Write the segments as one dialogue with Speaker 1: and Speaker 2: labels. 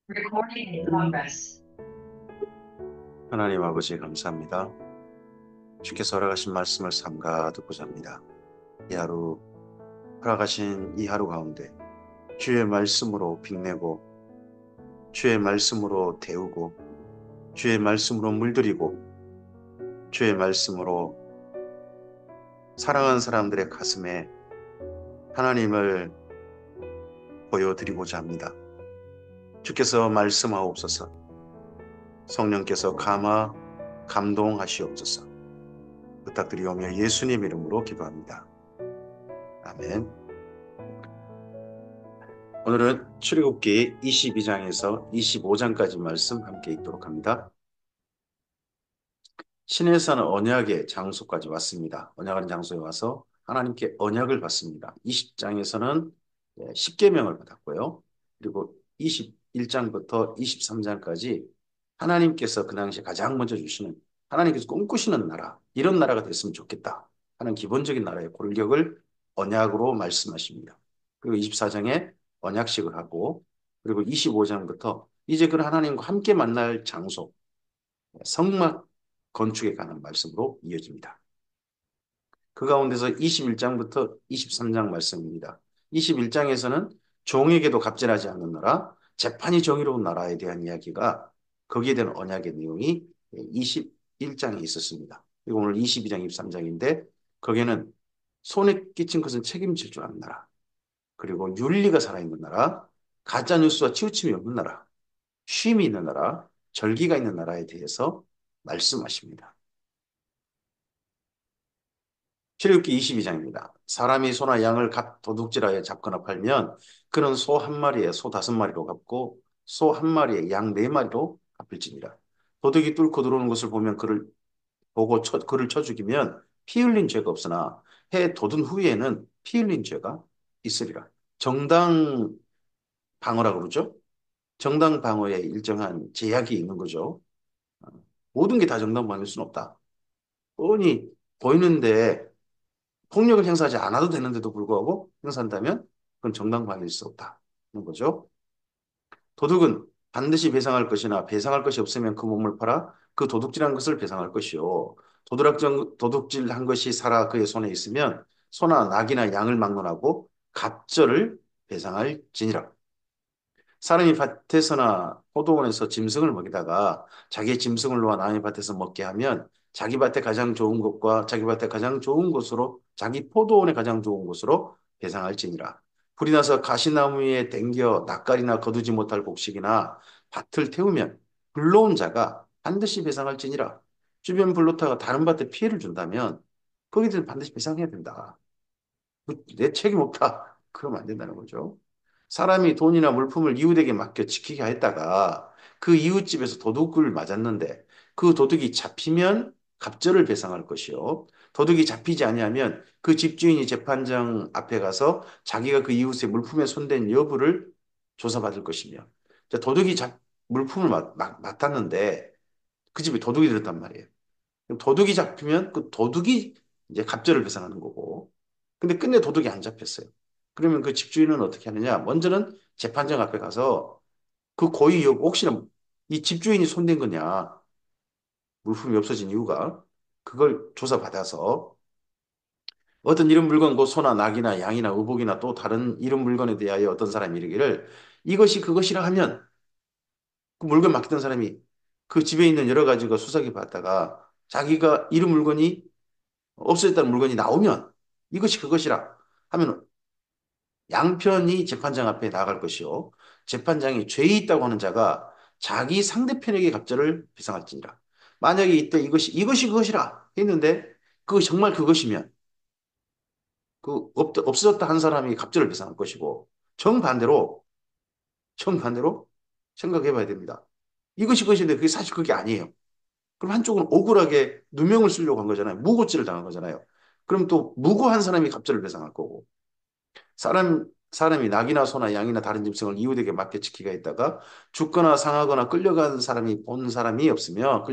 Speaker 1: Recording in progress.
Speaker 2: 하나님 아버지 감사합니다. 주께서 허락하신 말씀을 삼가 듣고자 합니다. 이 하루 허락하신 이 하루 가운데 주의 말씀으로 빛내고 주의 말씀으로 데우고 주의 말씀으로 물들이고 주의 말씀으로 사랑하는 사람들의 가슴에 하나님을 보여드리고자 합니다. 주께서 말씀하옵소서. 성령께서 감동하시옵소서. 부탁드리오며 예수님 이름으로 기도합니다. 아멘. 오늘은 출애굽기 22장에서 25장까지 말씀 함께 읽도록 합니다. 시내산 언약의 장소까지 왔습니다. 언약하는 장소에 와서 하나님께 언약을 받습니다. 20장에서는 10계명을 받았고요. 그리고 21장부터 23장까지 하나님께서 그 당시에 가장 먼저 주시는 하나님께서 꿈꾸시는 나라, 이런 나라가 됐으면 좋겠다 하는 기본적인 나라의 골격을 언약으로 말씀하십니다. 그리고 24장에 언약식을 하고, 그리고 25장부터 이제 그 하나님과 함께 만날 장소, 성막 건축에 관한 말씀으로 이어집니다. 그 가운데서 21장부터 23장 말씀입니다. 21장에서는 종에게도 갑질하지 않는 나라, 재판이 정의로운 나라에 대한 이야기가, 거기에 대한 언약의 내용이 21장에 있었습니다. 그리고 오늘 22장, 23장인데 거기에는 손에 끼친 것은 책임질 줄 아는 나라, 그리고 윤리가 살아있는 나라, 가짜뉴스와 치우침이 없는 나라, 쉼이 있는 나라, 절기가 있는 나라에 대해서 말씀하십니다. 출애굽기 22장입니다. 사람이 소나 양을 도둑질하여 잡거나 팔면 그는 소 한 마리에 소 5마리로 갚고 소 한 마리에 양 4마리로 갚을지니라. 도둑이 뚫고 들어오는 것을 보면 그를 쳐 죽이면 피 흘린 죄가 없으나 해 돋은 후에는 피 흘린 죄가 있으리라. 정당 방어라고 그러죠. 정당 방어에 일정한 제약이 있는 거죠. 모든 게 다 정당 방어일 수는 없다. 뻔히 보이는데 폭력을 행사하지 않아도 되는데도 불구하고 행사한다면 그건 정당방위일 수 없다는 거죠. 도둑은 반드시 배상할 것이나 배상할 것이 없으면 그 몸을 팔아 그 도둑질한 것을 배상할 것이요. 도둑질한 것이 살아 그의 손에 있으면 소나 낙이나 양을 막론하고 갑절을 배상할지니라. 사람이 밭에서나 포도원에서 짐승을 먹이다가 자기의 짐승을 놓아 남의 밭에서 먹게 하면 자기 밭에 가장 좋은 것과 자기 밭에 가장 좋은 곳으로 자기 포도원에 가장 좋은 곳으로 배상할지니라. 불이 나서 가시나무에 댕겨 낯갈이나 거두지 못할 곡식이나 밭을 태우면 불러온 자가 반드시 배상할지니라. 주변 불로타가 다른 밭에 피해를 준다면 거기들은 반드시 배상해야 된다. 내 책임 없다. 그러면 안 된다는 거죠. 사람이 돈이나 물품을 이웃에게 맡겨 지키게 했다가 그 이웃집에서 도둑을 맞았는데 그 도둑이 잡히면 갑절을 배상할 것이요. 도둑이 잡히지 아니하면 그 집주인이 재판장 앞에 가서 자기가 그 이웃의 물품에 손댄 여부를 조사받을 것이며, 자, 물품을 맡았는데 그 집에 도둑이 들었단 말이에요. 그럼 도둑이 잡히면 그 도둑이 이제 갑절을 배상하는 거고. 근데 끝내 도둑이 안 잡혔어요. 그러면 그 집주인은 어떻게 하느냐? 먼저는 재판장 앞에 가서 그 고의 여부, 혹시나 이 집주인이 손댄 거냐? 물품이 없어진 이유가 그걸 조사받아서 어떤 이런 물건, 그 소나 낙이나 양이나 의복이나 또 다른 이런 물건에 대하여 어떤 사람이 이르기를 이것이 그것이라 하면 그 물건 맡기던 사람이 그 집에 있는 여러 가지 그 수사기 받다가 자기가 이런 물건이 없어졌다는 물건이 나오면 이것이 그것이라 하면 양편이 재판장 앞에 나갈 것이요. 재판장이 죄 있다고 하는 자가 자기 상대편에게 갑절을 배상할지니라. 만약에 이때 이것이 그것이라 했는데 그 정말 그것이면 없어졌다 한 사람이 갑절을 배상할 것이고, 정반대로 정반대로 생각해 봐야 됩니다. 이것이 그것인데 그게 사실 그게 아니에요. 그럼 한쪽은 억울하게 누명을 쓰려고 한 거잖아요. 무고죄를 당한 거잖아요. 그럼 또 무고한 사람이 갑절을 배상할 거고, 사람이 낙이나 소나 양이나 다른 짐승을 이웃에게 맡겨 지키가 있다가 죽거나 상하거나 끌려가 본 사람이 없으면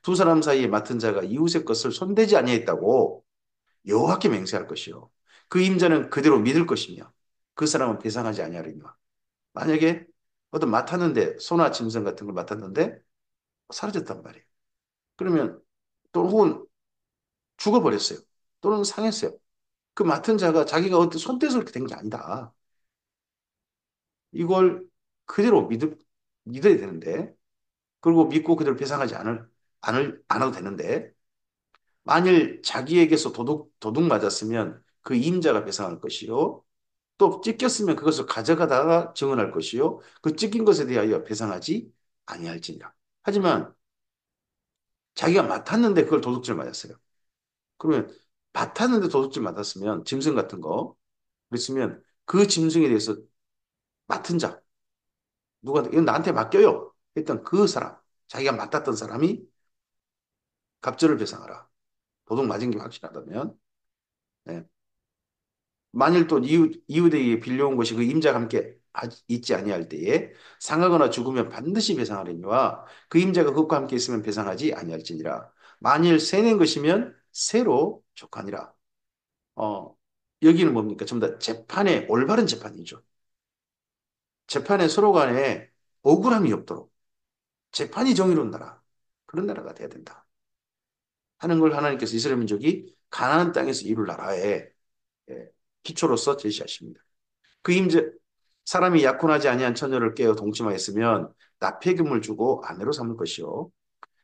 Speaker 2: 두 사람 사이에 맡은 자가 이웃의 것을 손대지 아니했다고 여호와께 맹세할 것이요. 그 임자는 그대로 믿을 것이며 그 사람은 배상하지 아니하리니와. 만약에 어떤 맡았는데 소나 짐승 같은 걸 맡았는데 사라졌단 말이에요. 그러면 또 혹은 죽어버렸어요. 또는 상했어요. 그 맡은 자가 자기가 어떤 손대서 그렇게 된 게 아니다. 이걸 그대로 믿어야 되는데, 그리고 믿고 그대로 배상하지 않아도 되는데, 만일 자기에게서 도둑 맞았으면 그 임자가 배상할 것이요. 또 찢겼으면 그것을 가져가다가 증언할 것이요. 그 찢긴 것에 대하여 배상하지 아니할지니라. 하지만 자기가 맡았는데 그걸 도둑질 맞았어요. 그러면 맡았는데 도둑질 맞았으면 짐승 같은 거 그랬으면 그 짐승에 대해서 맡은 자 누가 이건 나한테 맡겨요 했던 그 사람 자기가 맡았던 사람이 갑절을 배상하라. 도둑 맞은 게 확실하다면 네. 만일 또 이웃에게 빌려온 것이 그 임자가 함께 있지 아니할 때에 상하거나 죽으면 반드시 배상하려니와 그 임자가 그것과 함께 있으면 배상하지 아니할지니라. 만일 세낸 것이면 새로 족하니라. 어, 여기는 뭡니까? 전부 다 재판의 올바른 재판이죠. 재판에 서로 간에 억울함이 없도록 재판이 정의로운 나라, 그런 나라가 돼야 된다 하는 걸 하나님께서 이스라엘 민족이 가나안 땅에서 이룰 나라의 예, 기초로서 제시하십니다. 그 임제 사람이 약혼하지 아니한 처녀를 깨어 동침하였으면 납폐금을 주고 아내로 삼을 것이요.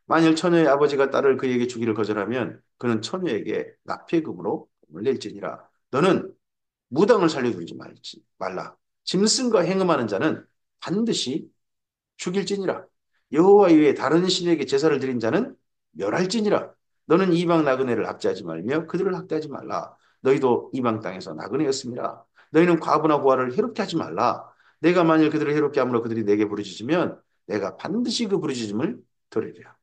Speaker 2: 만일 처녀의 아버지가 딸을 그에게 주기를 거절하면 그는 처녀에게 납폐금으로 돈을 낼지니라. 너는 무당을 살려두지 말라. 짐승과 행음하는 자는 반드시 죽일지니라. 여호와 외에 다른 신에게 제사를 드린 자는 멸할지니라. 너는 이방 나그네를 압제하지 말며 그들을 학대하지 말라. 너희도 이방 땅에서 나그네였습니다. 너희는 과부나 고아를 해롭게 하지 말라. 내가 만일 그들을 해롭게 함으로 그들이 내게 부르짖으면 내가 반드시 그 부르짖음을 들으리라.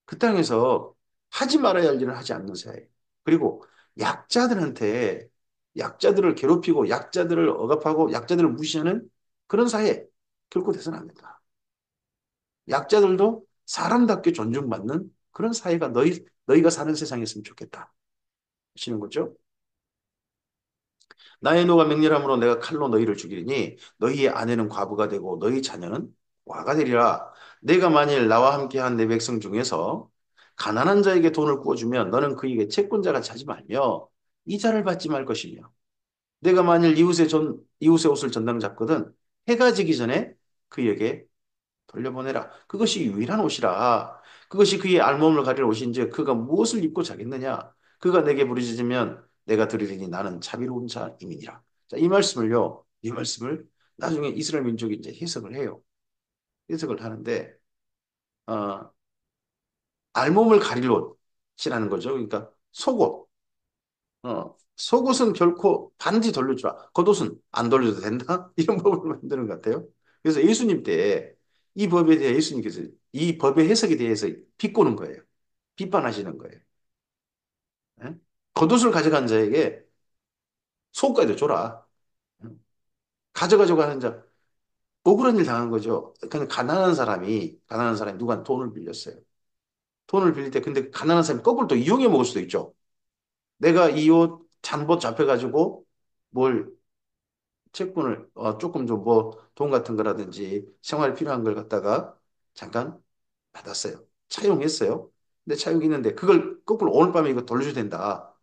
Speaker 2: 그 땅에서 하지 말아야 할 일을 하지 않는 사회. 그리고 약자들한테 약자들을 괴롭히고 약자들을 억압하고 약자들을 무시하는 그런 사회 결코 돼서는 안 된다. 약자들도 사람답게 존중받는 그런 사회가 너희가 사는 세상이었으면 좋겠다. 하시는 거죠. 나의 노가 맹렬함으로 내가 칼로 너희를 죽이리니 너희의 아내는 과부가 되고 너희 자녀는 와가 되리라. 내가 만일 나와 함께한 내 백성 중에서 가난한 자에게 돈을 구워주면 너는 그에게 채권자가 차지 말며 이자를 받지 말 것이며 내가 만일 이웃의 옷을 전당 잡거든 해가 지기 전에 그에게 돌려보내라. 그것이 유일한 옷이라. 그것이 그의 알몸을 가릴 옷인지 그가 무엇을 입고 자겠느냐? 그가 내게 부르짖으면 내가 들으리니 나는 자비로운 자임이니라. 자, 이 말씀을 나중에 이스라엘 민족이 이제 해석을 해요. 해석을 하는데, 어, 알몸을 가릴 옷이라는 거죠. 그러니까 속옷. 속옷은 결코 반드시 돌려주라. 겉옷은 안 돌려도 된다? 이런 법을 만드는 것 같아요. 그래서 예수님 때 이 법에 대해 예수님께서 이 법의 해석에 대해서 비꼬는 거예요. 비판하시는 거예요. 예? 겉옷을 가져간 자에게 속옷까지도 줘라. 예? 가져가려고 하는 자, 억울한 일 당한 거죠. 그냥 가난한 사람이 누구한테 돈을 빌렸어요. 돈을 빌릴 때, 근데 가난한 사람이 거꾸로 또 이용해 먹을 수도 있죠. 내가 이 옷 잠옷 잡혀가지고 뭘 채권을 조금 좀 뭐 돈 같은 거라든지 생활에 필요한 걸 갖다가 잠깐 받았어요. 차용했어요. 근데 차용했는데 그걸 거꾸로 오늘 밤에 이거 돌려줘야 된다.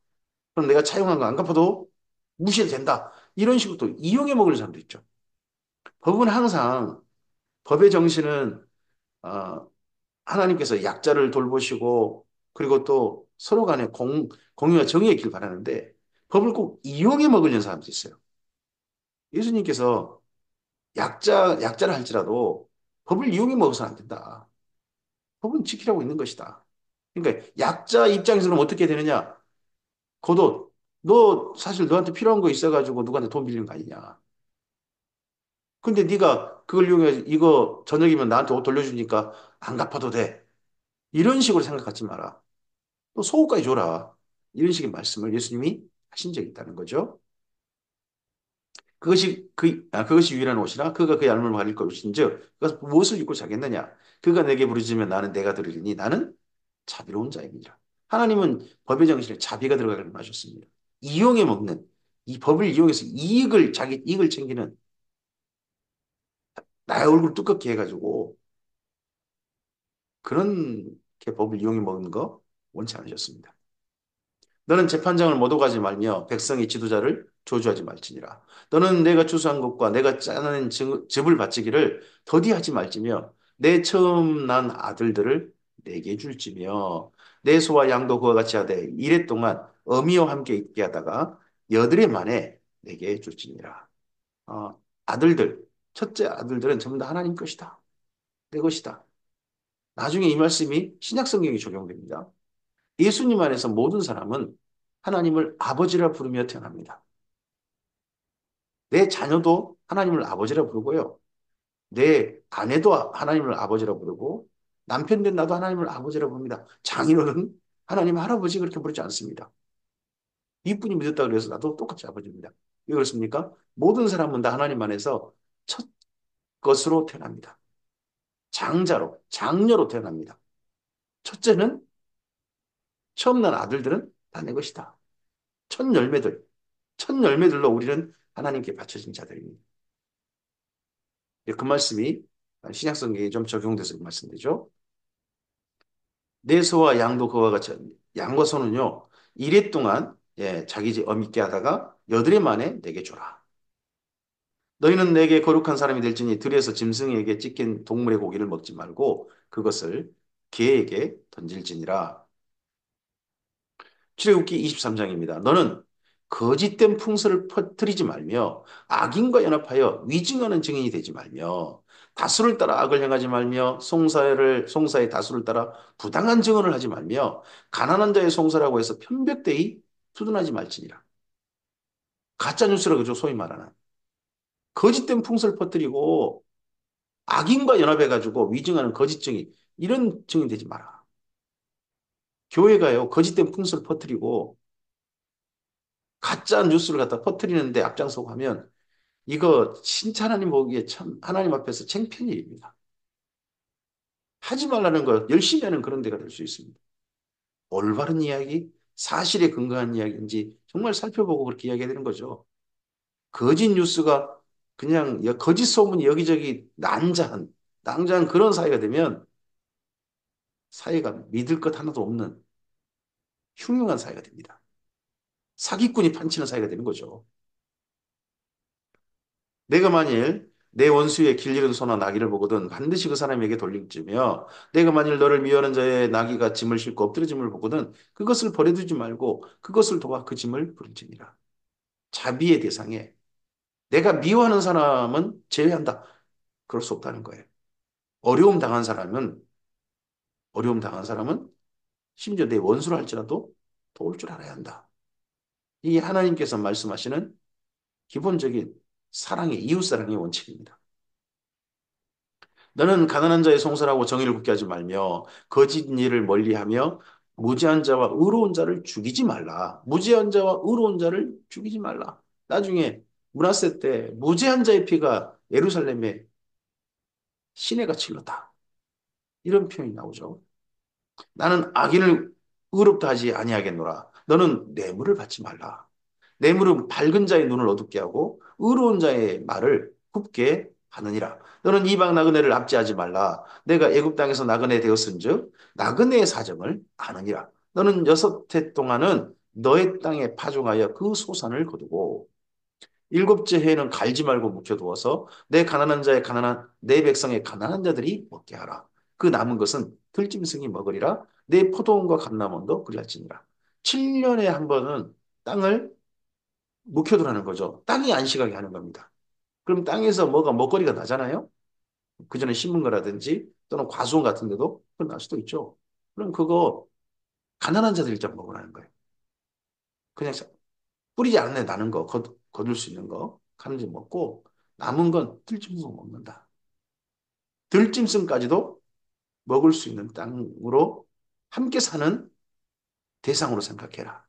Speaker 2: 그럼 내가 차용한 거 안 갚아도 무시해도 된다. 이런 식으로 또 이용해 먹을 사람도 있죠. 법은 항상 법의 정신은 어, 하나님께서 약자를 돌보시고 그리고 또 서로 간에 공유와 정의의 길 바라는데 법을 꼭 이용해 먹으려는 사람도 있어요. 예수님께서 약자를 할지라도 법을 이용해 먹어서는 안 된다. 법은 지키라고 있는 것이다. 그러니까 약자 입장에서는 어떻게 되느냐? 겉옷. 너 사실 너한테 필요한 거 있어가지고 누구한테 돈 빌리는 거 아니냐? 근데 네가 그걸 이용해 이거 저녁이면 나한테 옷 돌려주니까 안 갚아도 돼. 이런 식으로 생각하지 마라. 또 속옷까지 줘라. 이런 식의 말씀을 예수님이 하신 적이 있다는 거죠. 그것이 유일한 옷이라 그가 그의 얄미움을 가릴 것인즉 그가 무엇을 입고 자겠느냐 그가 내게 부르짖으면 나는 내가 들으리니 나는 자비로운 자입니다. 하나님은 법의 정신에 자비가 들어가게 하셨습니다. 이용해 먹는 이 법을 이용해서 자기 이익을 챙기는 나의 얼굴 두껍게 해가지고 그런 게 법을 이용해 먹는 거 원치 않으셨습니다. 너는 재판장을 못 오가지 말며 백성의 지도자를 조주하지 말지니라. 너는 내가 추수한 것과 내가 짜낸 즙을 바치기를 더디하지 말지며 내 처음 난 아들들을 내게 줄지며 내 소와 양도 그와 같이 하되 이래 동안 어미와 함께 있게 하다가 여드레 만에 내게 줄지니라. 아들들, 첫째 아들들은 전부 다 하나님 것이다. 내 것이다. 나중에 이 말씀이 신약 성경에 적용됩니다. 예수님 안에서 모든 사람은 하나님을 아버지라 부르며 태어납니다. 내 자녀도 하나님을 아버지라 부르고요. 내 아내도 하나님을 아버지라 부르고 남편 된 나도 하나님을 아버지라 부릅니다. 장인어른 하나님 할아버지 그렇게 부르지 않습니다. 이분이 믿었다 그래서 나도 똑같이 아버지입니다. 왜 그렇습니까? 모든 사람은 다 하나님 안에서 첫 것으로 태어납니다. 장자로, 장녀로 태어납니다. 첫째는 처음 난 아들들은 다 내 것이다. 첫 열매들, 첫 열매들로 우리는 하나님께 바쳐진 자들입니다. 그 말씀이 신약성경에 좀 적용돼서 그 말씀되죠. 내 소와 양도 그와 같이 양과 소는요 이래 동안 자기 집 어밉게 하다가 여드레 만에 내게 줘라. 너희는 내게 거룩한 사람이 될지니 들에서 짐승에게 찢긴 동물의 고기를 먹지 말고 그것을 개에게 던질지니라. 출애굽기 23장입니다. 너는 거짓된 풍설을 퍼뜨리지 말며 악인과 연합하여 위증하는 증인이 되지 말며 다수를 따라 악을 행하지 말며 송사의 다수를 따라 부당한 증언을 하지 말며 가난한 자의 송사라고 해서 편백되이 투둔하지 말지니라. 가짜 뉴스라 그죠 소위 말하는 거짓된 풍설을 퍼뜨리고 악인과 연합해가지고 위증하는 거짓 증인 이런 증인 되지 마라. 교회가요 거짓된 풍설을 퍼뜨리고 가짜 뉴스를 갖다 퍼뜨리는데 앞장서고 하면 이거 진짜 하나님 보기에 참 하나님 앞에서 창피한 일입니다. 하지 말라는 거 열심히 하는 그런 데가 될 수 있습니다. 올바른 이야기, 사실에 근거한 이야기인지 정말 살펴보고 그렇게 이야기해야 되는 거죠. 거짓 뉴스가 그냥 거짓 소문이 여기저기 난자한 그런 사회가 되면 사회가 믿을 것 하나도 없는 흉흉한 사회가 됩니다. 사기꾼이 판치는 사회가 되는 거죠. 내가 만일 내 원수의 길 잃은 소나 나귀를 보거든 반드시 그 사람에게 돌릴지며 내가 만일 너를 미워하는 자의 나귀가 짐을 싣고 엎드려짐을 보거든 그것을 버려두지 말고 그것을 도와 그 짐을 부른지니라. 자비의 대상에 내가 미워하는 사람은 제외한다. 그럴 수 없다는 거예요. 어려움 당한 사람은 어려움 당한 사람은 심지어 내 원수를 할지라도 도울 줄 알아야 한다. 이게 하나님께서 말씀하시는 기본적인 사랑의 이웃사랑의 원칙입니다. 너는 가난한 자의 송사하고 정의를 굳게 하지 말며 거짓 일을 멀리하며 무지한 자와 의로운 자를 죽이지 말라. 무지한 자와 의로운 자를 죽이지 말라. 나중에 문하세 때 무지한 자의 피가 예루살렘에 시내가 질렀다. 이런 표현이 나오죠. 나는 악인을 의롭다 하지 아니하겠노라. 너는 뇌물을 받지 말라. 뇌물은 밝은 자의 눈을 어둡게 하고 의로운 자의 말을 굽게 하느니라. 너는 이방 나그네를 압제하지 말라. 내가 애굽 땅에서 나그네 되었은즉 나그네의 사정을 아느니라. 너는 6해 동안은 너의 땅에 파종하여 그 소산을 거두고 일곱째 해에는 갈지 말고 묵혀두어서 내 가난한 자의 가난한 내 백성의 가난한 자들이 먹게 하라. 그 남은 것은 들짐승이 먹으리라. 내 포도원과 감람원도 그리할지니라. 7년에 한 번은 땅을 묵혀두라는 거죠. 땅이 안식하게 하는 겁니다. 그럼 땅에서 뭐가 먹거리가 나잖아요. 그전에 심은 거라든지 또는 과수원 같은 데도 날 수도 있죠. 그럼 그거 가난한 자들이 좀 먹으라는 거예요. 그냥 뿌리지 않는 나는 거, 거둘 수 있는 거, 가는지 먹고 남은 건 들짐승 먹는다. 들짐승까지도 먹을 수 있는 땅으로 함께 사는 대상으로 생각해라.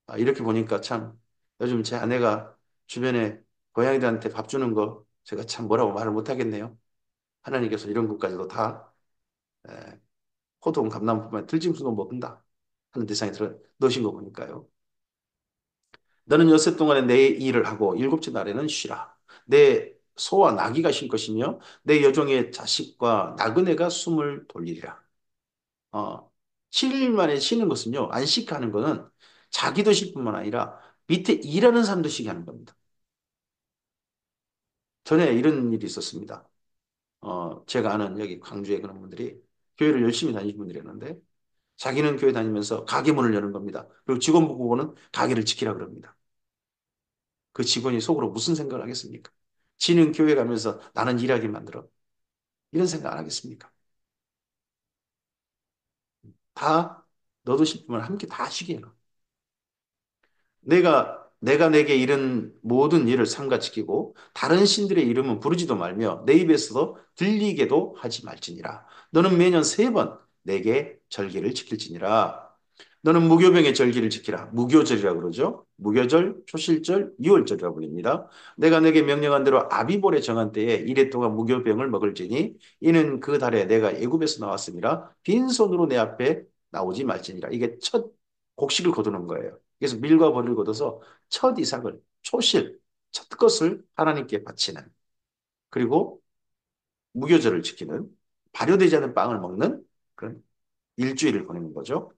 Speaker 2: 아, 이렇게 보니까 참 요즘 제 아내가 주변에 고양이들한테 밥 주는 거 제가 참 뭐라고 말을 못 하겠네요. 하나님께서 이런 것까지도 다 에, 호동 감남뿐만 들짐승도 먹는다 하는 대상에 들어 넣으신 거 보니까요. 너는 6해 동안에 내 일을 하고 일곱째 날에는 쉬라. 내 소와 나귀가 쉴 것이며 내 여종의 자식과 나그네가 숨을 돌리리라. 어, 7일 만에 쉬는 것은요, 안식하는 것은 자기도 쉴 뿐만 아니라 밑에 일하는 사람도 쉬게 하는 겁니다. 전에 이런 일이 있었습니다. 제가 아는 여기 광주에 그런 분들이 교회를 열심히 다니신 분들이었는데 자기는 교회 다니면서 가게 문을 여는 겁니다. 그리고 직원부 보고는 가게를 지키라 그럽니다. 그 직원이 속으로 무슨 생각을 하겠습니까? 지는 교회 가면서 나는 일하게 만들어. 이런 생각 안 하겠습니까? 다 너도 싶으면 함께 다 쉬게 해라. 내가 내게 이른 모든 일을 삼가지키고 다른 신들의 이름은 부르지도 말며 내 입에서도 들리게도 하지 말지니라. 너는 매년 3번 내게 절기를 지킬지니라. 너는 무교병의 절기를 지키라. 무교절이라고 그러죠. 무교절, 초실절, 유월절이라고 불립니다. 내가 내게 명령한 대로 아비볼에 정한 때에 이래 동안 무교병을 먹을지니 이는 그 달에 내가 애굽에서 나왔으니라 빈손으로 내 앞에 나오지 말지니라. 이게 첫 곡식을 거두는 거예요. 그래서 밀과 벌을 거둬서 첫 이삭을 초실, 첫 것을 하나님께 바치는 그리고 무교절을 지키는 발효되지 않은 빵을 먹는 그런 일주일을 보내는 거죠.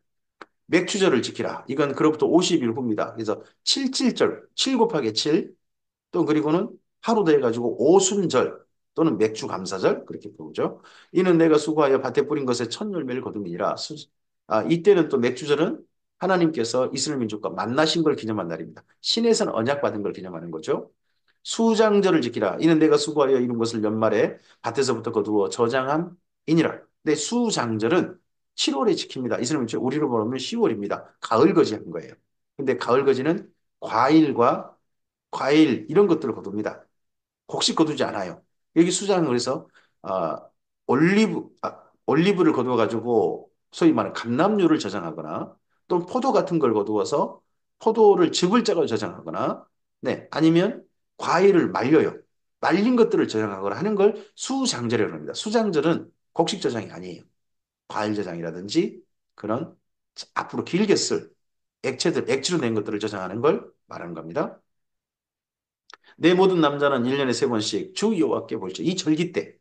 Speaker 2: 맥추절을 지키라. 이건 그로부터 50일 후입니다. 그래서 7.7절, 7 곱하기 7, 또 그리고는 하루 더 해가지고 오순절 또는 맥주 감사절 그렇게 부르죠. 이는 내가 수고하여 밭에 뿌린 것에 첫 열매를 거둠이니라. 이때는 또 맥주절은 하나님께서 이스라엘 민족과 만나신 걸 기념한 날입니다. 신에서는 언약 받은 걸 기념하는 거죠. 수장절을 지키라. 이는 내가 수고하여 이룬 것을 연말에 밭에서부터 거두어 저장함이니라. 근데 수장절은 7월에 지킵니다. 이스라엘 민족 우리로 보면 10월입니다. 가을 거지한 거예요. 근데 가을 거지는 과일 이런 것들을 거둡니다. 곡식 거두지 않아요. 여기 수장을 해서 아, 올리브를 거두어 가지고 소위 말하는 감람류를 저장하거나 또는 포도 같은 걸 거두어서 포도를 즙을 짜서 저장하거나 네 아니면 과일을 말려요. 말린 것들을 저장하거나 하는 걸 수장절이라고 합니다. 수장절은 곡식 저장이 아니에요. 과일 저장이라든지 그런 앞으로 길게 쓸 액체로 낸 것들을 저장하는 걸 말하는 겁니다. 내 모든 남자는 1년에 3번씩 주 여호와께 볼지 이 절기 때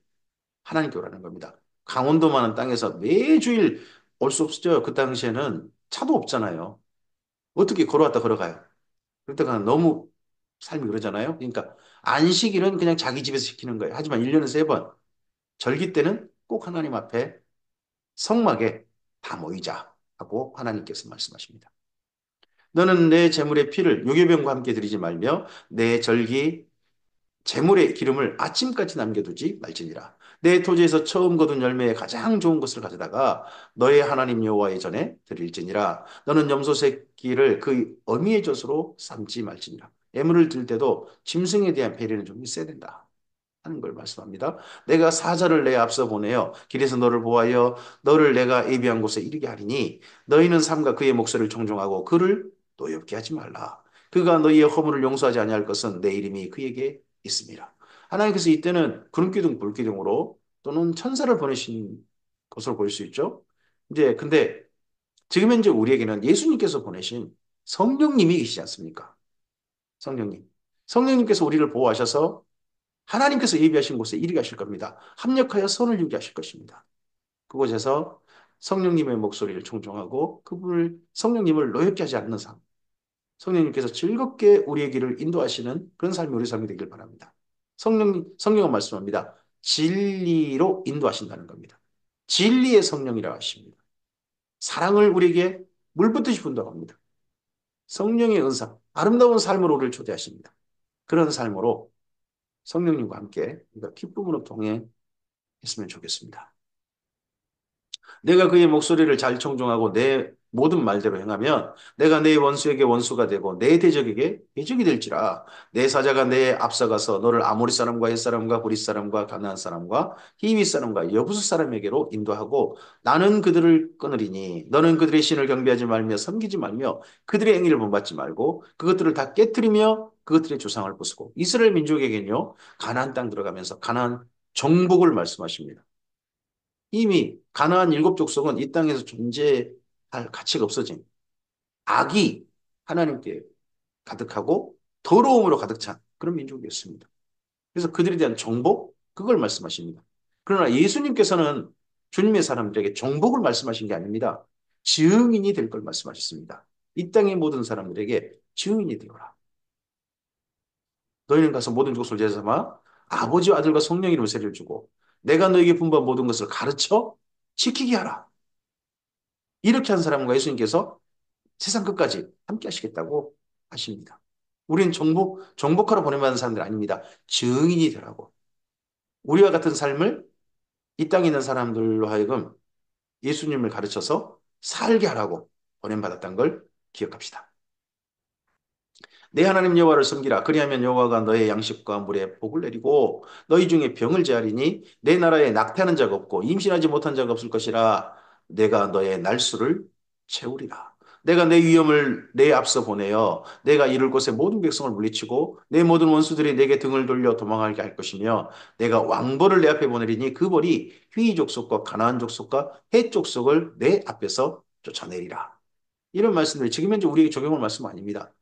Speaker 2: 하나님께 오라는 겁니다. 강원도만한 땅에서 매주일 올 수 없죠. 그 당시에는 차도 없잖아요. 어떻게 걸어왔다 걸어가요? 그때가 너무 삶이 그러잖아요. 그러니까 안식일은 그냥 자기 집에서 시키는 거예요. 하지만 1년에 3번 절기 때는 꼭 하나님 앞에 성막에 다 모이자 하고 하나님께서 말씀하십니다. 너는 내 재물의 피를 유괴병과 함께 드리지 말며 내 절기 재물의 기름을 아침까지 남겨두지 말지니라. 내 토지에서 처음 거둔 열매의 가장 좋은 것을 가져다가 너의 하나님 여호와의 전에 드릴지니라. 너는 염소 새끼를 그 어미의 젖으로 삼지 말지니라. 예물을 드릴 때도 짐승에 대한 배려는 좀 있어야 된다. 하는 걸 말씀합니다. 내가 사자를 내 앞서 보내어 길에서 너를 보하여 너를 내가 예비한 곳에 이르게 하리니 너희는 삼가 그의 목소리를 청종하고 그를 노엽게 하지 말라. 그가 너희의 허물을 용서하지 아니할 것은 내 이름이 그에게 있습니다. 하나님께서 이때는 구름기둥 불기둥으로 또는 천사를 보내신 것으로 볼 수 있죠. 이제 근데 지금 현재 우리에게는 예수님께서 보내신 성령님이 계시지 않습니까? 성령님. 성령님께서 우리를 보호하셔서 하나님께서 예비하신 곳에 이르게 하실 겁니다. 합력하여 선을 이루게 하실 것입니다. 그곳에서 성령님의 목소리를 청종하고 그분을 성령님을 노엽게 하지 않는 삶. 성령님께서 즐겁게 우리의 길을 인도하시는 그런 삶이 우리 삶이 되길 바랍니다. 성령은 말씀합니다. 진리로 인도하신다는 겁니다. 진리의 성령이라 하십니다. 사랑을 우리에게 물붓듯이 분다합니다. 성령의 은사, 아름다운 삶으로 우리를 초대하십니다. 그런 삶으로 성령님과 함께 우리가 기쁨으로 동행했으면 좋겠습니다. 내가 그의 목소리를 잘 청종하고 내 모든 말대로 행하면 내가 내 원수에게 원수가 되고 내 대적에게 대적이 될지라. 내 사자가 내 앞서가서 너를 아모리 사람과 헷 사람과 브릿 사람과 가나안 사람과 히윗 사람과 여부스 사람에게로 인도하고 나는 그들을 끊으리니 너는 그들의 신을 경배하지 말며 섬기지 말며 그들의 행위를 본받지 말고 그것들을 다 깨뜨리며 그것들의 조상을 부수고 이스라엘 민족에게는요 가나안 땅 들어가면서 가나안 정복을 말씀하십니다. 이미 가나안 7족속은 이 땅에서 존재할 가치가 없어진 악이 하나님께 가득하고 더러움으로 가득 찬 그런 민족이었습니다. 그래서 그들에 대한 정복, 그걸 말씀하십니다. 그러나 예수님께서는 주님의 사람들에게 정복을 말씀하신 게 아닙니다. 증인이 될 걸 말씀하셨습니다. 이 땅의 모든 사람들에게 증인이 되어라. 너희는 가서 모든 족속을 제자 삼아 아버지와 아들과 성령 이름으로 세례를 주고 내가 너에게 분부한 모든 것을 가르쳐 지키게 하라. 이렇게 한 사람과 예수님께서 세상 끝까지 함께 하시겠다고 하십니다. 우리는 정복하러 보내받은 사람들 아닙니다. 증인이 되라고. 우리와 같은 삶을 이 땅에 있는 사람들로 하여금 예수님을 가르쳐서 살게 하라고 보냄받았다는 걸 기억합시다. 내 하나님 여호와를 섬기라. 그리하면 여호와가 너의 양식과 물에 복을 내리고 너희 중에 병을 제하리니 내 나라에 낙태하는 자가 없고 임신하지 못한 자가 없을 것이라. 내가 너의 날수를 채우리라. 내가 내 위엄을 내 앞서 보내어 내가 이룰 곳에 모든 백성을 물리치고 내 모든 원수들이 내게 등을 돌려 도망하게 할 것이며 내가 왕벌을 내 앞에 보내리니 그 벌이 휘이 족속과 가나안 족속과 헷 족속을 내 앞에서 쫓아내리라. 이런 말씀들이 지금 현재 우리에게 적용할 말씀 아닙니다.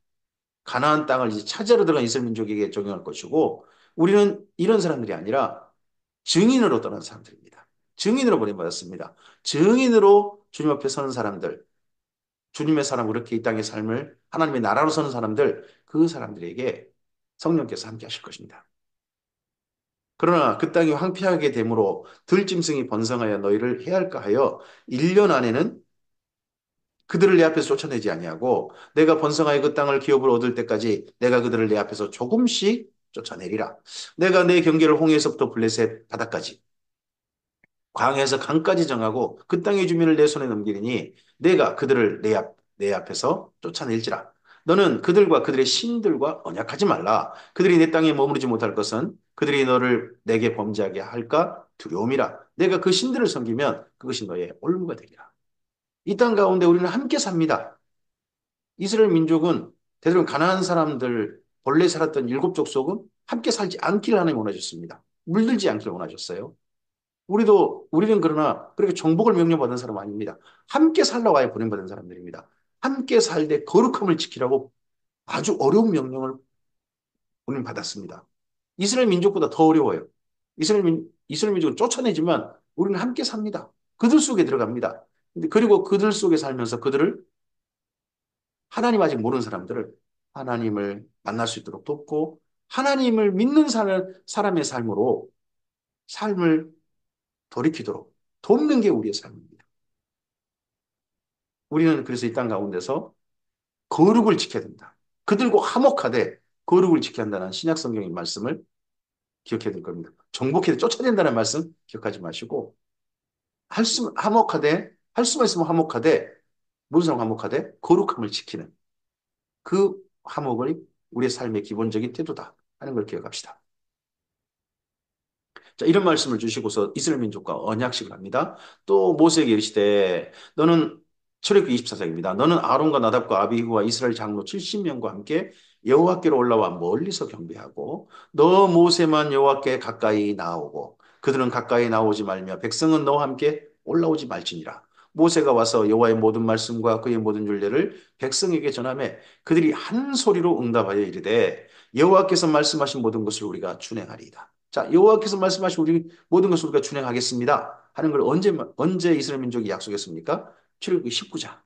Speaker 2: 가나안 땅을 이제 차지하러 들어간 이스라엘 민족에게 적용할 것이고 우리는 이런 사람들이 아니라 증인으로 떠난 사람들입니다. 증인으로 보내받았습니다. 증인으로 주님 앞에 서는 사람들, 주님의 사람 그렇게 이 땅의 삶을 하나님의 나라로 서는 사람들, 그 사람들에게 성령께서 함께 하실 것입니다. 그러나 그 땅이 황폐하게 되므로 들짐승이 번성하여 너희를 해할까 하여 1년 안에는 그들을 내 앞에서 쫓아내지 아니하고 내가 번성하여 그 땅을 기업을 얻을 때까지 내가 그들을 내 앞에서 조금씩 쫓아내리라. 내가 내 경계를 홍해에서부터 블레셋 바다까지 광야에서 강까지 정하고 그 땅의 주민을 내 손에 넘기리니 내가 그들을 내 앞에서 쫓아낼지라. 너는 그들과 그들의 신들과 언약하지 말라. 그들이 내 땅에 머무르지 못할 것은 그들이 너를 내게 범죄하게 할까 두려움이라. 내가 그 신들을 섬기면 그것이 너의 올무가 되리라. 이 땅 가운데 우리는 함께 삽니다. 이스라엘 민족은 대대로 가나안 사람들 본래 살았던 일곱 족속은 함께 살지 않기를 하나님 원하셨습니다. 물들지 않기를 원하셨어요. 우리는 그러나 그렇게 정복을 명령받은 사람 아닙니다. 함께 살라고 하여 보냄받은 사람들입니다. 함께 살되 거룩함을 지키라고 아주 어려운 명령을 우리는 받았습니다. 이스라엘 민족보다 더 어려워요. 이스라엘 민족은 쫓아내지만 우리는 함께 삽니다. 그들 속에 들어갑니다. 그리고 그들 속에 살면서 그들을 하나님 아직 모르는 사람들을 하나님을 만날 수 있도록 돕고 하나님을 믿는 사람의 삶으로 삶을 돌이키도록 돕는 게 우리의 삶입니다. 우리는 그래서 이 땅 가운데서 거룩을 지켜야 된다. 그들과 화목하되 거룩을 지켜야 한다는 신약 성경의 말씀을 기억해야 될 겁니다. 정복해야 쫓아낸다는 말씀 기억하지 마시고 할 수만 있으면 화목하되 무슨 화목하되 거룩함을 지키는 그 화목을 우리의 삶의 기본적인 태도다 하는 걸 기억합시다. 자, 이런 말씀을 주시고서 이스라엘 민족과 언약식을 합니다. 또 모세에게 이르시되 너는 출애굽기 24장입니다. 너는 아론과 나답과 아비후와 이스라엘 장로 70명과 함께 여호와께로 올라와 멀리서 경배하고 너 모세만 여호와께 가까이 나오고 그들은 가까이 나오지 말며 백성은 너와 함께 올라오지 말지니라. 모세가 와서 여호와의 모든 말씀과 그의 모든 율례를 백성에게 전하매 그들이 한 소리로 응답하여 이르되 여호와께서 말씀하신 모든 것을 우리가 준행하리이다. 자, 여호와께서 말씀하신 우리 모든 것을 우리가 준행하겠습니다. 하는 걸 언제 이스라엘 민족이 약속했습니까? 출애굽기 19장.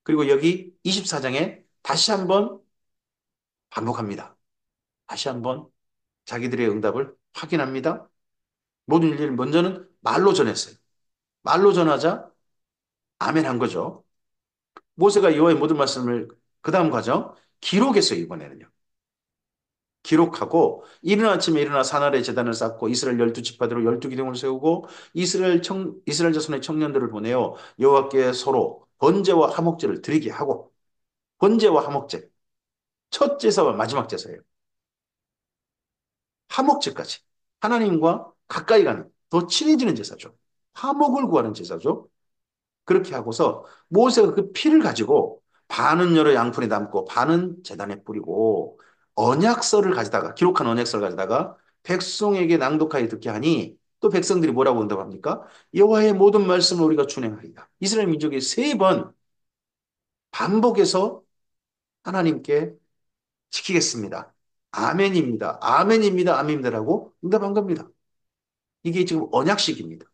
Speaker 2: 그리고 여기 24장에 다시 한번 반복합니다. 다시 한번 자기들의 응답을 확인합니다. 모든 일을 먼저는 말로 전했어요. 말로 전하자 아멘 한 거죠. 모세가 여호와의 모든 말씀을 그 다음 과정 기록했어요, 이번에는요. 기록하고 이른 아침에 일어나 산아래 제단을 쌓고 이스라엘 12지파대로 12기둥을 세우고 이스라엘 자손의 청년들을 보내어 여호와께 서로 번제와 화목제를 드리게 하고 번제와 화목제 첫 제사와 마지막 제사예요. 화목제까지 하나님과 가까이 가는 더 친해지는 제사죠. 화목을 구하는 제사죠. 그렇게 하고서 모세가 그 피를 가지고 반은 여러 양푼에 담고 반은 제단에 뿌리고 언약서를 가져다가 기록한 언약서를 가져다가 백성에게 낭독하여 듣게 하니 또 백성들이 뭐라고 응답합니까? 여호와의 모든 말씀을 우리가 준행하리다. 이스라엘 민족이 3번 반복해서 하나님께 지키겠습니다. 아멘입니다. 아멘입니다. 아멘입니다라고 응답한 겁니다. 이게 지금 언약식입니다.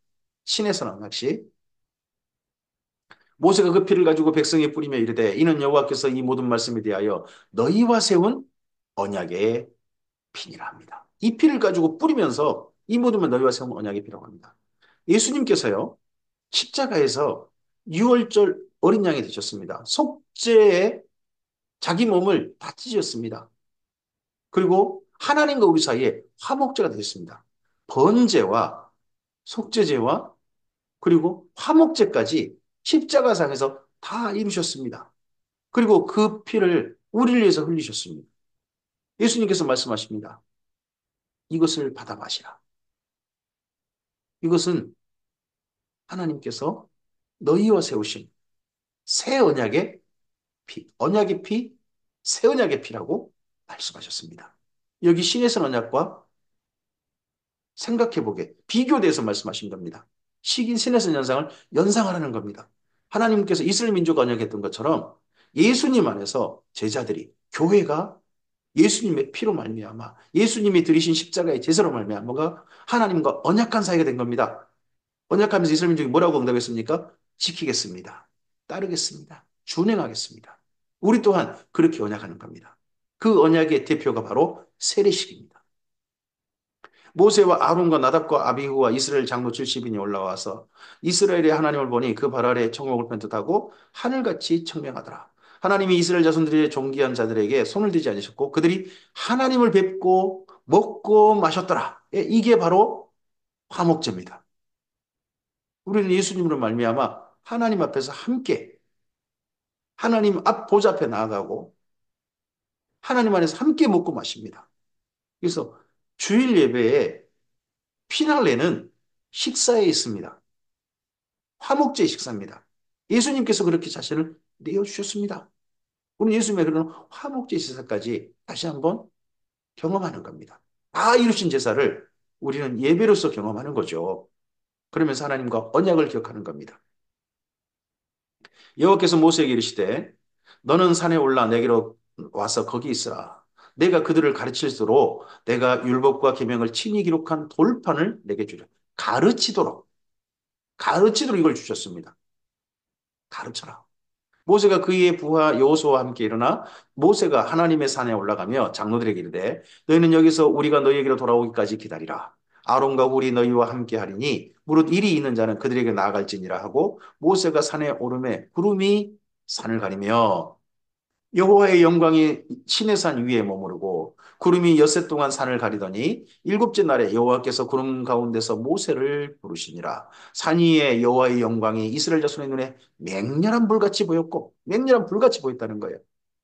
Speaker 2: 신에서는 언약식. 모세가 그 피를 가지고 백성에 뿌리며 이르되 이는 여호와께서 이 모든 말씀에 대하여 너희와 세운 언약의 피니라 합니다. 이 피를 가지고 뿌리면서 이 모든 말 너희와 세운 언약의 피라고 합니다. 예수님께서요. 십자가에서 유월절 어린 양이 되셨습니다. 속죄에 자기 몸을 다 찢으셨습니다. 그리고 하나님과 우리 사이에 화목제가 되셨습니다. 번제와 속죄제와 그리고 화목제까지 십자가상에서 다 이루셨습니다. 그리고 그 피를 우리를 위해서 흘리셨습니다. 예수님께서 말씀하십니다. 이것을 받아 마시라. 이것은 하나님께서 너희와 세우신 새 언약의 피, 언약의 피, 새 언약의 피라고 말씀하셨습니다. 여기 신의 언약과 생각해보게 비교돼서 말씀하신 겁니다. 시긴 신의 연상을 연상하라는 겁니다. 하나님께서 이스라엘 민족 언약했던 것처럼 예수님 안에서 제자들이 교회가 예수님의 피로 말미암아 예수님이 들이신 십자가의 제사로 말미암아가 하나님과 언약한 사이가 된 겁니다. 언약하면서 이스라엘 민족이 뭐라고 응답했습니까? 지키겠습니다. 따르겠습니다. 준행하겠습니다. 우리 또한 그렇게 언약하는 겁니다. 그 언약의 대표가 바로 세례식입니다. 모세와 아론과 나답과 아비후와 이스라엘 장로 70인이 올라와서 이스라엘의 하나님을 보니 그 발 아래 청록을 편뜻하고 하늘같이 청명하더라. 하나님이 이스라엘 자손들의 존귀한 자들에게 손을 대지 않으셨고 그들이 하나님을 뵙고 먹고 마셨더라. 예, 이게 바로 화목제입니다. 우리는 예수님으로 말미암아 하나님 앞에서 함께 하나님 앞 보좌 앞에 나아가고 하나님 안에서 함께 먹고 마십니다. 그래서 주일 예배에 피날레는 식사에 있습니다. 화목제 식사입니다. 예수님께서 그렇게 자신을 내어주셨습니다. 우리 예수님의 그런 화목제 식사까지 다시 한번 경험하는 겁니다. 다 이루신 제사를 우리는 예배로서 경험하는 거죠. 그러면서 하나님과 언약을 기억하는 겁니다. 여호와께서 모세에게 이르시되 너는 산에 올라 내게로 와서 거기 있으라. 내가 그들을 가르칠수록 내가 율법과 계명을 친히 기록한 돌판을 내게 주려. 가르치도록 가르치도록 이걸 주셨습니다. 가르쳐라. 모세가 그의 부하 여호수아와 함께 일어나 모세가 하나님의 산에 올라가며 장로들에게 이르되 너희는 여기서 우리가 너희에게로 돌아오기까지 기다리라. 아론과 훌이 너희와 함께 하리니 무릇 일이 있는 자는 그들에게 나아갈지니라 하고 모세가 산에 오르매 구름이 산을 가리며 여호와의 영광이 시내산 위에 머무르고 구름이 엿새 동안 산을 가리더니 일곱째 날에 여호와께서 구름 가운데서 모세를 부르시니라. 산 위에 여호와의 영광이 이스라엘 자손의 눈에 맹렬한 불같이 보였고 맹렬한 불같이 보였다는 거예요.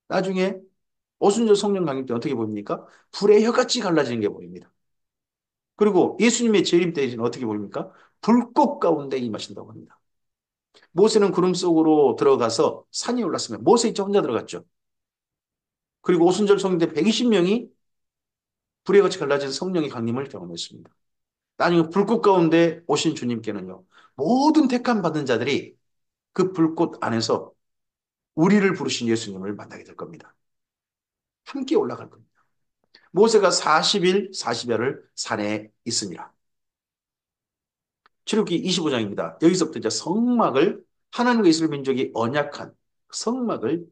Speaker 2: 나중에 오순절 성령 강림 때 어떻게 보입니까? 불의 혀같이 갈라지는 게 보입니다. 그리고 예수님의 재림 때에는 어떻게 보입니까? 불꽃 가운데 임하신다고 합니다. 모세는 구름 속으로 들어가서 산이 올랐으면 모세 이제 혼자 들어갔죠. 그리고 오순절 성령 때 120명이 불의 같이 갈라진 성령의 강림을 경험했습니다. 나중에 불꽃 가운데 오신 주님께는요. 모든 택함 받은 자들이 그 불꽃 안에서 우리를 부르신 예수님을 만나게 될 겁니다. 함께 올라갈 겁니다. 모세가 40일, 40여를 산에 있으니라. 출애굽기 25장입니다. 여기서부터 이제 성막을 하나님과 이스라엘 민족이 언약한 성막을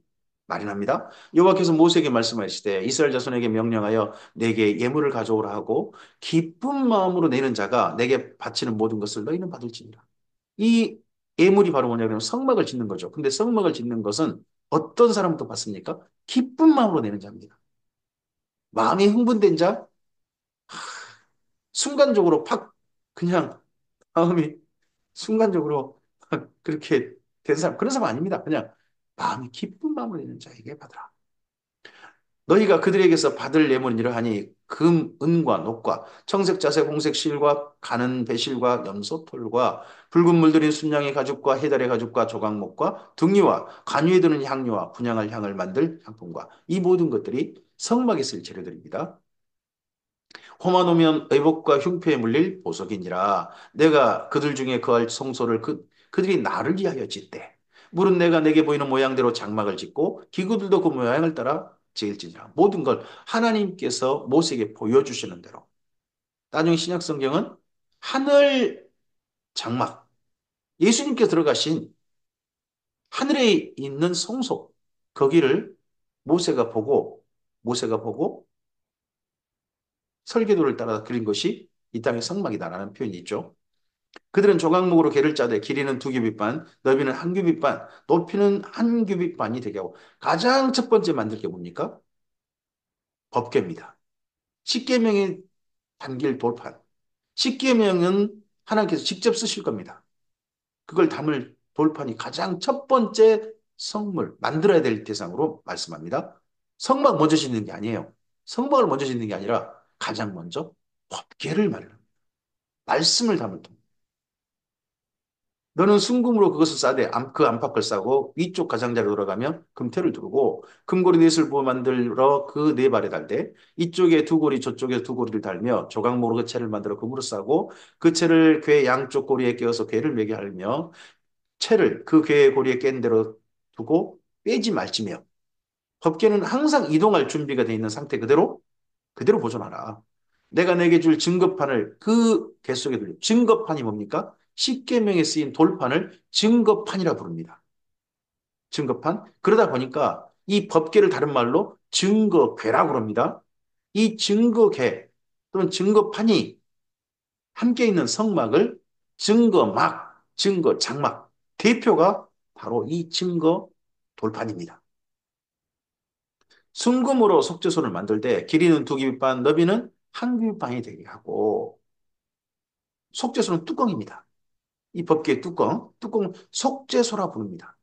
Speaker 2: 마련합니다. 여호와께서 모세에게 말씀하시되 이스라엘 자손에게 명령하여 내게 예물을 가져오라 하고 기쁜 마음으로 내는 자가 내게 바치는 모든 것을 너희는 받을지니라. 이 예물이 바로 뭐냐면 성막을 짓는 거죠. 근데 성막을 짓는 것은 어떤 사람부터 받습니까? 기쁜 마음으로 내는 자입니다. 마음이 흥분된 자, 순간적으로 팍 그냥 마음이 순간적으로 그렇게 된 사람, 그런 사람 아닙니다. 그냥 마음이 기쁜 마음으로 내는 자에게 받으라. 너희가 그들에게서 받을 예물은 이러하니 금, 은과 녹과 청색, 자색, 홍색 실과 가는 배실과 염소 털과 붉은 물들인 순양의 가죽과 해달의 가죽과 조각목과 등류와 간유에 드는 향료와 분향할 향을 만들 향품과 이 모든 것들이 성막에 쓸 재료들입니다. 호마노면 의복과 흉패에 물릴 보석이니라. 내가 그들 중에 거할 성소를 그들이 나를 위하여 짓되 물은 내가 내게 보이는 모양대로 장막을 짓고 기구들도 그 모양을 따라 지을지니라. 모든 걸 하나님께서 모세에게 보여주시는 대로. 나중에 신약 성경은 하늘 장막, 예수님께서 들어가신 하늘에 있는 성소, 거기를 모세가 보고, 모세가 보고 설계도를 따라 그린 것이 이 땅의 성막이다라는 표현이 있죠. 그들은 조각목으로 개를 짜되 길이는 2규빗 반, 너비는 1규빗 반, 높이는 1규빗 반이 되게 하고 가장 첫 번째 만들 게 뭡니까? 법궤입니다. 십계명의 단길 돌판. 십계명은 하나님께서 직접 쓰실 겁니다. 그걸 담을 돌판이 가장 첫 번째 성물, 만들어야 될 대상으로 말씀합니다. 성막 먼저 짓는 게 아니에요. 성막을 먼저 짓는 게 아니라 가장 먼저 법궤를 말합니다. 말씀을 담을 통. 너는 순금으로 그것을 싸되 그 안팎을 싸고 위쪽 가장자리로 돌아가며 금태를 두르고 금고리 넷을 부어 만들어 그 네 발에 달되 이쪽에 2고리 저쪽에 2고리를 달며 조각목으로 그 채를 만들어 금으로 싸고 그 채를 궤 양쪽 고리에 끼워서 궤를 매게 하며 채를 그 궤의 고리에 깬 대로 두고 빼지 말지며 법궤는 항상 이동할 준비가 되어 있는 상태 그대로 보존하라. 내가 내게 줄 증거판을 그 궤 속에 들려. 증거판이 뭡니까? 십계명에 쓰인 돌판을 증거판이라 부릅니다. 증거판. 그러다 보니까 이 법궤를 다른 말로 증거궤라고 합니다. 이 증거궤 또는 증거판이 함께 있는 성막을 증거막, 증거장막. 대표가 바로 이 증거 돌판입니다. 순금으로 속죄소를 만들 때 길이는 2규빗반, 너비는 1규빗반이 되게 하고 속죄소는 뚜껑입니다. 이 법궤의 뚜껑 속죄소라 부릅니다.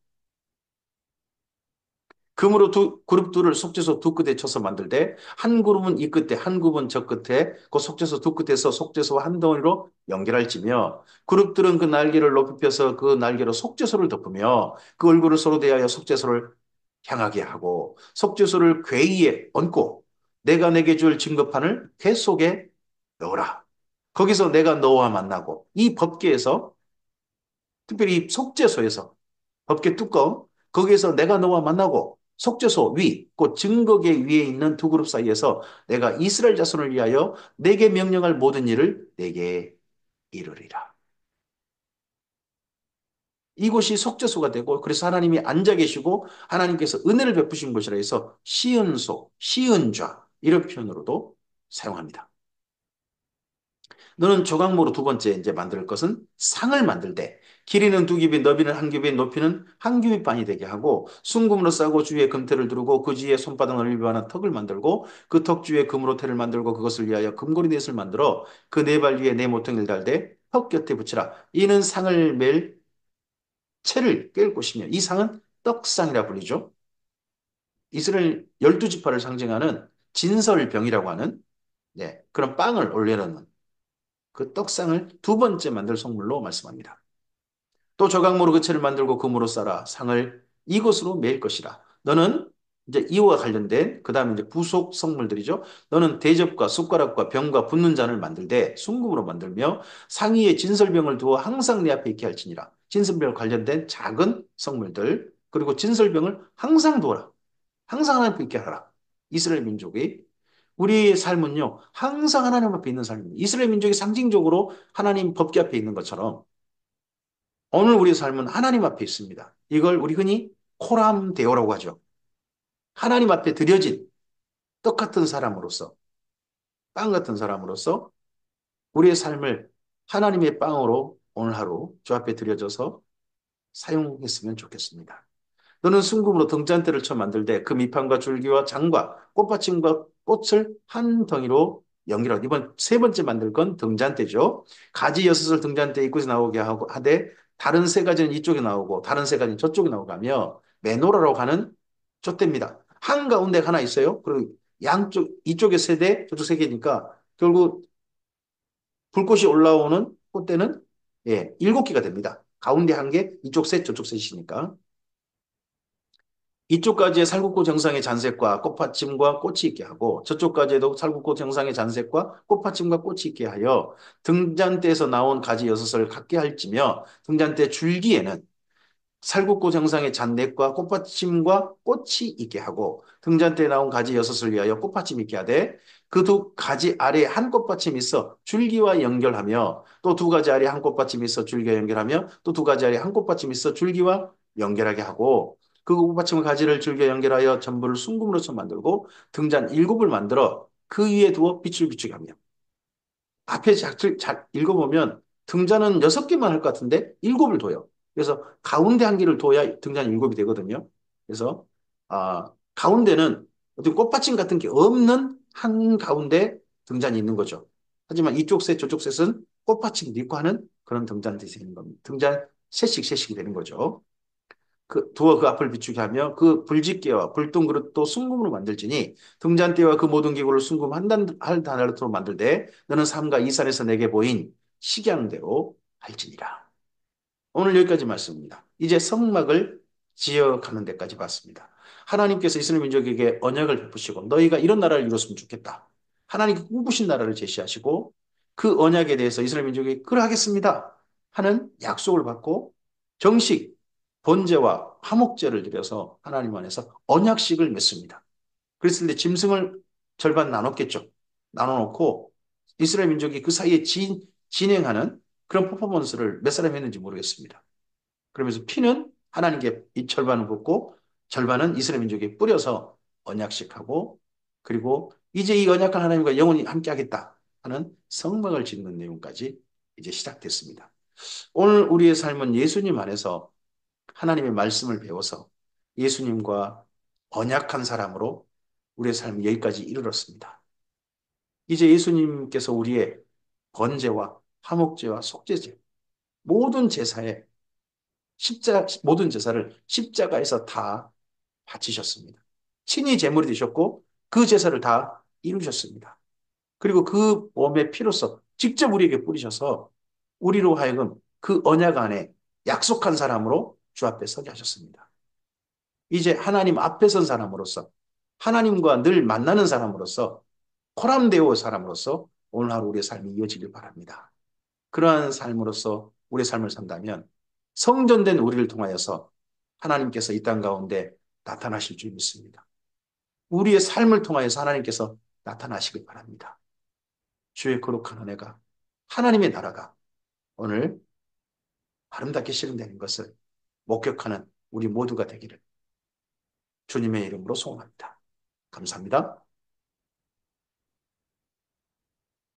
Speaker 2: 금으로 그룹 둘을 속죄소 두 끝에 쳐서 만들 때 한 그룹은 이 끝에 한 그룹은 저 끝에 그 속죄소 두 끝에서 속죄소와 한 덩어리로 연결할지며 그룹들은 그 날개를 높이 펴서 그 날개로 속죄소를 덮으며 그 얼굴을 서로 대하여 속죄소를 향하게 하고 속죄소를 궤 위에 얹고 내가 내게 줄 증거판을 궤 속에 넣어라. 거기서 내가 너와 만나고 이 법궤에서 특별히 속죄소에서 법궤 뚜껑 거기에서 내가 너와 만나고 속죄소 위, 곧 증거궤 위에 있는 두 그룹 사이에서 내가 이스라엘 자손을 위하여 내게 명령할 모든 일을 내게 이루리라. 이곳이 속죄소가 되고 그래서 하나님이 앉아 계시고 하나님께서 은혜를 베푸신 곳이라 해서 시은소, 시은좌 이런 표현으로도 사용합니다. 너는 조각모로 두 번째 이제 만들 것은 상을 만들 때 길이는 2규빗, 너비는 1규빗, 높이는 1규빗 반이 되게 하고 순금으로 싸고 주위에 금태를 두르고 그 주위에 손바닥 넓이 반한 턱을 만들고 그 턱 주위에 금으로 태를 만들고 그것을 위하여 금고리 넷을 만들어 그 네 발 위에 네 모퉁이를 달되 턱 곁에 붙이라. 이는 상을 맬 채를 꿰을 것이며 이 상은 떡상이라 불리죠. 이스라엘 12지파를 상징하는 진설병이라고 하는 그런 빵을 올려놓는 그 떡상을 두 번째 만들 성물로 말씀합니다. 또 조각모로 그 채를 만들고 금으로 쌓아 상을 이것으로 매일 것이라. 너는 이제 이와 관련된 그 다음에 이제 부속 성물들이죠. 너는 대접과 숟가락과 병과 붓는 잔을 만들되 순금으로 만들며 상 위에 진설병을 두어 항상 내 앞에 있게 할지니라. 진설병 관련된 작은 성물들 그리고 진설병을 항상 두어라. 항상 하나님 앞에 있게 하라. 이스라엘 민족이 우리의 삶은요, 항상 하나님 앞에 있는 삶입니다. 이스라엘 민족이 상징적으로 하나님 법궤 앞에 있는 것처럼 오늘 우리의 삶은 하나님 앞에 있습니다. 이걸 우리 흔히 코람데오라고 하죠. 하나님 앞에 드려진 떡 같은 사람으로서, 빵 같은 사람으로서 우리의 삶을 하나님의 빵으로 오늘 하루 주 앞에 드려져서 사용했으면 좋겠습니다. 너는 순금으로 등잔대를 쳐 만들되 그 밑판과 줄기와 장과 꽃받침과 꽃을 한 덩이로 연결하고 이번 세 번째 만들 건 등잔대죠. 가지 여섯을 등잔대 입구에서 나오게 하고 하되 다른 세 가지는 이쪽에 나오고 다른 세 가지는 저쪽에 나오고 하며 메노라라고 하는 촛대입니다. 한가운데 하나 있어요. 그리고 양쪽 이쪽에 세 대, 저쪽 세 개니까 결국 불꽃이 올라오는 꽃대는 7개가 됩니다. 가운데 한 개, 이쪽 셋, 저쪽 셋이니까. 이쪽까지의 살구꽃 정상의 잔색과 꽃받침과 꽃이 있게 하고 저쪽까지에도 살구꽃 정상의 잔색과 꽃받침과 꽃이 있게 하여 등잔대에서 나온 가지 여섯을 갖게 할지며 등잔대 줄기에는 살구꽃 형상의 잔넷과 꽃받침과 꽃이 있게 하고 등잔대에 나온 가지 여섯을 위하여 꽃받침 있게 하되 그 두 가지 아래에 한 꽃받침이 있어 줄기와 연결하며 또 두 가지 아래에 한 꽃받침이 있어 줄기와 연결하며 또 두 가지 아래에 한 꽃받침이 있어 줄기와 연결하게 하고 그 꽃받침의 가지를 줄기와 연결하여 전부를 순금으로서 만들고 등잔 일곱을 만들어 그 위에 두어 빛을 비추게 하며 앞에 잘 읽어보면 등잔은 여섯 개만 할 것 같은데 일곱을 둬요. 그래서 가운데 한 개를 둬야 등잔 일곱이 되거든요. 그래서 가운데는 어떤 꽃받침 같은 게 없는 한 가운데 등잔이 있는 거죠. 하지만 이쪽 셋 저쪽 셋은 꽃받침도 있고 하는 그런 등잔이 되는 겁니다. 등잔 셋씩이 되는 거죠. 두어 그 앞을 비추게 하며 그 불집게와 불똥 그릇도 순금으로 만들지니 등잔대와 그 모든 기구를 순금 한 단으로 만들되 너는 삼가 이 산에서 내게 보인 식양대로 할지니라. 오늘 여기까지 말씀입니다. 이제 성막을 지어가는 데까지 봤습니다. 하나님께서 이스라엘 민족에게 언약을 베푸시고 너희가 이런 나라를 이뤘으면 좋겠다. 하나님께 꿈꾸신 나라를 제시하시고 그 언약에 대해서 이스라엘 민족이 그러하겠습니다 하는 약속을 받고 정식 번제와 화목제를 드려서 하나님 안에서 언약식을 맺습니다. 그랬을 때 짐승을 절반 나눴겠죠. 나눠놓고 이스라엘 민족이 그 사이에 진행하는 그런 퍼포먼스를 몇 사람이 했는지 모르겠습니다. 그러면서 피는 하나님께 이 절반은 붓고 절반은 이스라엘 민족에 뿌려서 언약식하고 그리고 이제 이 언약한 하나님과 영원히 함께하겠다 하는 성막을 짓는 내용까지 이제 시작됐습니다. 오늘 우리의 삶은 예수님 안에서 하나님의 말씀을 배워서 예수님과 언약한 사람으로 우리의 삶이 여기까지 이르렀습니다. 이제 예수님께서 우리의 번제와 화목제와 속죄제 모든 제사에 모든 제사를 십자가에서 다 바치셨습니다. 친히 제물이 되셨고 그 제사를 다 이루셨습니다. 그리고 그 몸의 피로서 직접 우리에게 뿌리셔서 우리로 하여금 그 언약 안에 약속한 사람으로 주 앞에 서게 하셨습니다. 이제 하나님 앞에 선 사람으로서 하나님과 늘 만나는 사람으로서 코람데오 사람으로서 오늘 하루 우리의 삶이 이어지길 바랍니다. 그러한 삶으로서 우리의 삶을 산다면 성전된 우리를 통하여서 하나님께서 이 땅 가운데 나타나실 줄 믿습니다. 우리의 삶을 통하여서 하나님께서 나타나시길 바랍니다. 주의 거룩한 은혜가 하나님의 나라가 오늘 아름답게 실현되는 것을 목격하는 우리 모두가 되기를 주님의 이름으로 소원합니다. 감사합니다.